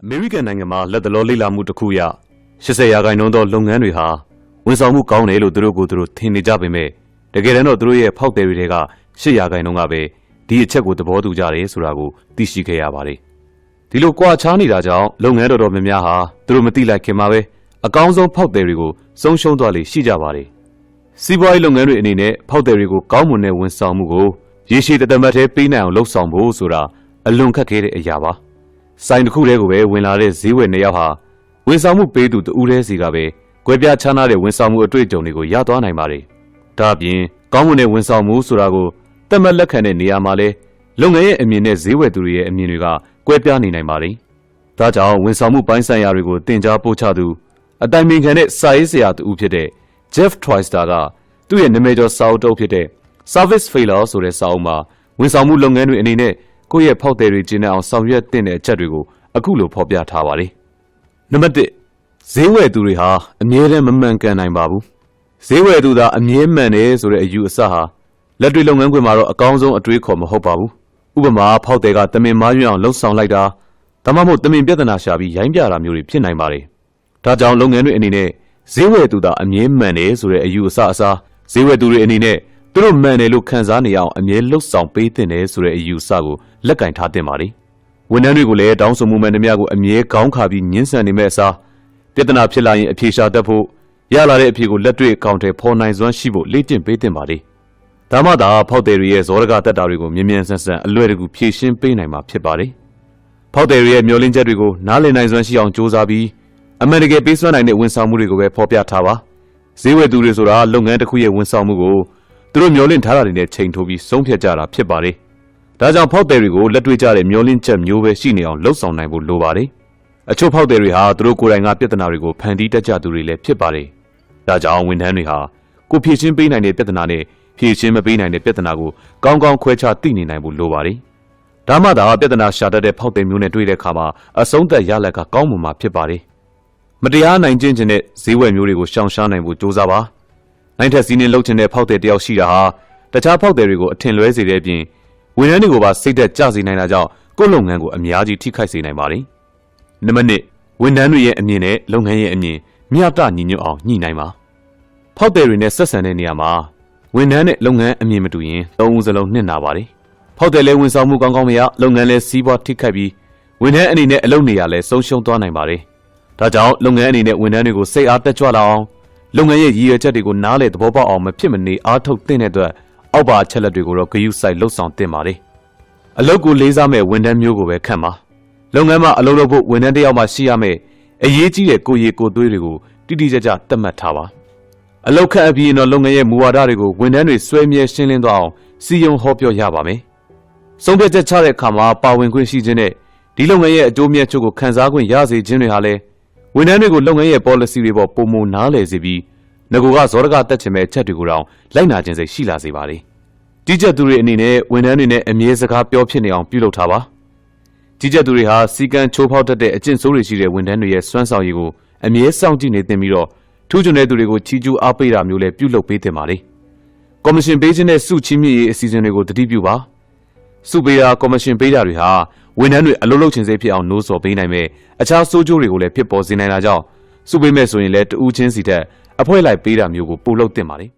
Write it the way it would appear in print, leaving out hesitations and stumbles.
အမေရိကန်နိုင်ငံမှာလက်တလောလေ့လာမှုတစ်ခုအရ80%သောလုပ်ငန်းတွေဟာဝန်ဆောင်မှုကောင်းတယ်လို့သူတို့ကိုယ်သူတို့ထင်နေကြပေမဲ့တကယ်တမ်းတော့သူတို့ရဲ့ဖောက်သည်တွေက8%ကပဲဒီအချက်ကိုသဘောတူကြတယ်ဆိုတာကိုသိရှိခဲ့ရပါတယ်။ဒီလိုကွာခြားနေတာကြောင့်လုပ်ငန်းတော်တော်များများဟာသူတို့မသိလိုက်ခင်မှာပဲအကောင်းဆုံးဖောက်သည်တွေကိုဆုံးရှုံးသွားလေရှိကြပါတယ်။စီးပွားရေးလုပ်ငန်းတွေအနေနဲ့ဖောက်သည်တွေကိုကောင်းမွန်တဲ့ဝန်ဆောင်မှုကိုရေရှည်တသက်ထဲပေးနိုင်အောင်လှုပ်ဆောင်ဖို့ဆိုတာအလွန်ခက်ခဲတဲ့အရာပါ။ဆိုင်တစ်ခုတည်းကိုပဲဝင်လာတဲ့ဈေးဝယ်နှစ်ယောက်ဟာဝန်ဆောင်မှုပေးသူတဦးတည်းစီကပဲကွဲပြားခြားနားတဲ့ဝန်ဆောင်မှုအတွေ့အကြုံတွေကိုရသွားနိုင်ပါတယ်။ဒါ့အပြင်ကောင်းမွန်တဲ့ဝန်ဆောင်မှုဆိုတာကိုသတ်မှတ်လက်ခံတဲ့နေရာမှာလဲလုပ်ငန်းရဲ့အမြင်နဲ့ဈေးဝယ်သူတွေရဲ့အမြင်တွေကကွဲပြားနေနိုင်ပါတယ်။ဒါကြောင့်ဝန်ဆောင်မှုပိုင်းဆိုင်ရာတွေကိုသင်ကြားပို့ချသူအတိုင်ပင်ခံတဲ့စာရေးဆရာတူဖြစ်တဲ့ Jeff Troyster ကသူ့ရဲ့နာမည်ကျော်စာအုပ်တုပ်ဖြစ်တဲ့ Service Failure ဆိုတဲ့စာအုပ်မှာဝန်ဆောင်မှုလုပ်ငန်းတွေအနေနဲ့ကိုယ့်ရဲ့ဖောက်သည်တွေကျင်းအောင်ဆောင်ရွက်တဲ့အချက်တွေကိုအခုလိုဖော်ပြထားပါတယ်။နံပါတ်1ဈေးဝယ်သူတွေဟာအမြဲတမ်းမမှန်ကန်နိုင်ပါဘူး။ဈေးဝယ်သူသာအမြဲမှန်တယ်ဆိုတဲ့အယူအဆဟာလက်တွေ့လုပ်ငန်းခွင်မှာတော့အကောင်းဆုံးအတွေးခေါ်မဟုတ်ပါဘူး။ဥပမာဖောက်သည်ကတမင်မားရွံ့အောင်လှုပ်ဆောင်လိုက်တာဒါမှမဟုတ်တမင်ပြဿနာရှာပြီးရိုင်းပြတာမျိုးတွေဖြစ်နိုင်ပါတယ်။ဒါကြောင့်လုပ်ငန်းတွေအနေနဲ့ဈေးဝယ်သူသာအမြဲမှန်တယ်ဆိုတဲ့အယူအဆအစားဈေးဝယ်သူတွေအနေနဲ့သူတို့မှန်တယ်လို့ခံစားနေအောင်အမြဲလှုပ်ဆောင်ပေးသင့်တယ်ဆိုတဲ့အယူအဆကိုလက်ကင်ထားသင့်ပါတယ်။ဝန်ထမ်းတွေကိုလည်းတောင်းဆိုမှုမှန်သမျှကိုအမြဲကောင်းခါပြီးညှင်းဆန်နေမဲ့အစားပြဿနာဖြစ်လာရင်အဖြေရှာတတ်ဖို့ရလာတဲ့အဖြေကိုလက်တွေ့အကောင့်ထဲပေါ်နိုင်စွမ်းရှိဖို့လေ့ကျင့်ပေးသင့်ပါတယ်။ဒါမှသာဖောက်သည်တွေရဲ့ဇောရကတက်တာတွေကိုမြင်မြန်ဆန်ဆန်အလွယ်တကူဖြေရှင်းပေးနိုင်မှာဖြစ်ပါတယ်။ဖောက်သည်တွေရဲ့မျှော်လင့်ချက်တွေကိုနားလည်နိုင်စွမ်းရှိအောင်ကြိုးစားပြီးအမှန်တကယ်ပေးစွမ်းနိုင်တဲ့ဝန်ဆောင်မှုတွေကိုပဲဖော်ပြထားပါ။ဈေးဝယ်သူတွေဆိုတာလုပ်ငန်းတစ်ခုရဲ့ဝန်ဆောင်မှုကိုသူတို့မျှော်လင့်ထားတာတွေနဲ့ချိန်ထိုးပြီးဆုံးဖြတ်ကြတာဖြစ်ပါတယ်။ဒါကြောင့်ဖောက်သည်တွေကိုလက်တွေ့ကျတဲ့မျှော်လင့်ချက်မျိုးပဲရှိနေအောင်လှုပ်ဆောင်နိုင်ဖို့လိုပါတယ်။အချို့ဖောက်သည်တွေဟာသူတို့ကိုယ်တိုင်ကပြဿနာတွေကိုဖန်တီးတတ်ကြသူတွေလည်းဖြစ်ပါတယ်။ဒါကြောင့်ဝန်ထမ်းတွေဟာကိုဖြေရှင်းပေးနိုင်တဲ့ပြဿနာနဲ့ဖြေရှင်းမပေးနိုင်တဲ့ပြဿနာကိုကောင်းကောင်းခွဲခြားသိနေနိုင်ဖို့လိုပါတယ်။ဒါမှသာပြဿနာရှာတတ်တဲ့ဖောက်သည်မျိုးနဲ့တွေ့တဲ့အခါမှာအဆုံးသတ်ရလဒ်ကကောင်းမွန်မှာဖြစ်ပါတယ်။မတရားနိုင်ကျင့်ခြင်းတဲ့ဈေးဝယ်မျိုးတွေကိုရှောင်ရှားနိုင်ဖို့ကြိုးစားပါ။နိုင်ထက်စီးနှင်းလှုပ်ခြင်းတဲ့ဖောက်သည်တယောက်ရှိတာဟာတခြားဖောက်သည်တွေကိုအထင်လွဲစေတဲ့အပြင်ဝန်ထမ်းတွေကိုပါစိတ်သက်ကြစေနိုင်တာကြောင့်ကိုယ့်လုပ်ငန်းကိုအများကြီးထိခိုက်စေနိုင်ပါတယ်။နံပါတ်1ဝန်ထမ်းတွေရဲ့အမြင်နဲ့လုပ်ငန်းရဲ့အမြင်မျှတညီညွတ်အောင်ညှိနှိုင်းပါ။ဖောက်သည်တွေနဲ့ဆက်ဆံတဲ့နေရာမှာဝန်ထမ်းနဲ့လုပ်ငန်းအမြင်မတူရင်သုံးဦးစလုံးနှင့်နာပါတယ်။ဖောက်သည်လည်းဝန်ဆောင်မှုကောင်းကောင်းမရလုပ်ငန်းလည်းစီးပွားထိခိုက်ပြီးဝန်ထမ်းအနေနဲ့အလုပ်နေရာလည်းဆုံးရှုံးသွားနိုင်ပါတယ်။ဒါကြောင့်လုပ်ငန်းအနေနဲ့ဝန်ထမ်းတွေကိုစိတ်အားတက်ကြွလာအောင်လုပ်ငန်းရဲ့ရည်ရွယ်ချက်တွေကိုနားလည်သဘောပေါက်အောင်မဖြစ်မနေအားထုတ်သင့်တဲ့အတွက်အောက်ပါအချက်လက်တွေကိုတော့ဂရုစိုက်လှုပ်ဆောင်သင့်ပါတယ်။အလုပ်ကိုလေးစားမဲ့ဝန်ထမ်းမျိုးကိုပဲခန့်ပါ။လုပ်ငန်းမှာအလုပ်လုပ်ဖို့ဝန်ထမ်းတစ်ယောက်မှရှိရမယ့်အရေးကြီးတဲ့ကိုယ်ရည်ကိုယ်သွေးတွေကိုတိတိကျကျသတ်မှတ်ထားပါ။အလုပ်ခန့်အပြီးတော့လုပ်ငန်းရဲ့မူဝါဒတွေကိုဝန်ထမ်းတွေဆွဲမြဲရှင်းလင်းသွားအောင်စီယုံဟောပြောရပါမယ်။ဆုံးဖြတ်ချက်ချတဲ့အခါမှာပါဝင်ခွင့်ရှိခြင်းနဲ့ဒီလုပ်ငန်းရဲ့အကျိုးမြတ်ချုပ်ကိုခံစားခွင့်ရစေခြင်းတွေဟာလည်းဝန်ထမ်းတွေကိုလုပ်ငန်းရဲ့ policy တွေပေါ်ပုံမနားလည်စေပြီးငကိုကဇောရကတက်ချင်မဲ့ချက်တွေကိုတော့လိုက်နာခြင်းစိတ်ရှိလာစေပါတယ်။ကြီးကြပ်သူတွေအနေနဲ့ဝန်ထမ်းတွေနဲ့အမြဲစကားပြောဖြစ်နေအောင်ပြုလုပ်ထားပါ။ကြီးကြပ်သူတွေဟာစီကံချိုးဖောက်တတ်တဲ့အကျင့်ဆိုးတွေရှိတဲ့ဝန်ထမ်းတွေရဲ့စွမ်းဆောင်ရည်ကိုအမြဲစောင့်ကြည့်နေသင့်ပြီးတော့ထူးချွန်တဲ့သူတွေကိုချီးကျူးအားပေးတာမျိုးလည်းပြုလုပ်ပေးသင့်ပါတယ်။ကော်မရှင်ပေးခြင်းနဲ့စုချီးမြှင့်ရေးအစီအစဉ်တွေကိုတတိပြုပါ။စုပေးတာကော်မရှင်ပေးတာတွေဟာဝန်ထမ်းတွေအလုပ်လုပ်ခြင်းစိတ်ဖြစ်အောင်နှိုးဆော်ပေးနိုင်မဲ့အခြားဆိုးကျိုးတွေကိုလည်းဖြစ်ပေါ်စေနိုင်တာကြောင့်စုပေးမဲ့ဆိုရင်လည်းတဦးချင်းစီတက်အဖွဲ့လိုက်ပေးတာမျိုးကိုပို့လုပ်သင့်ပါတယ်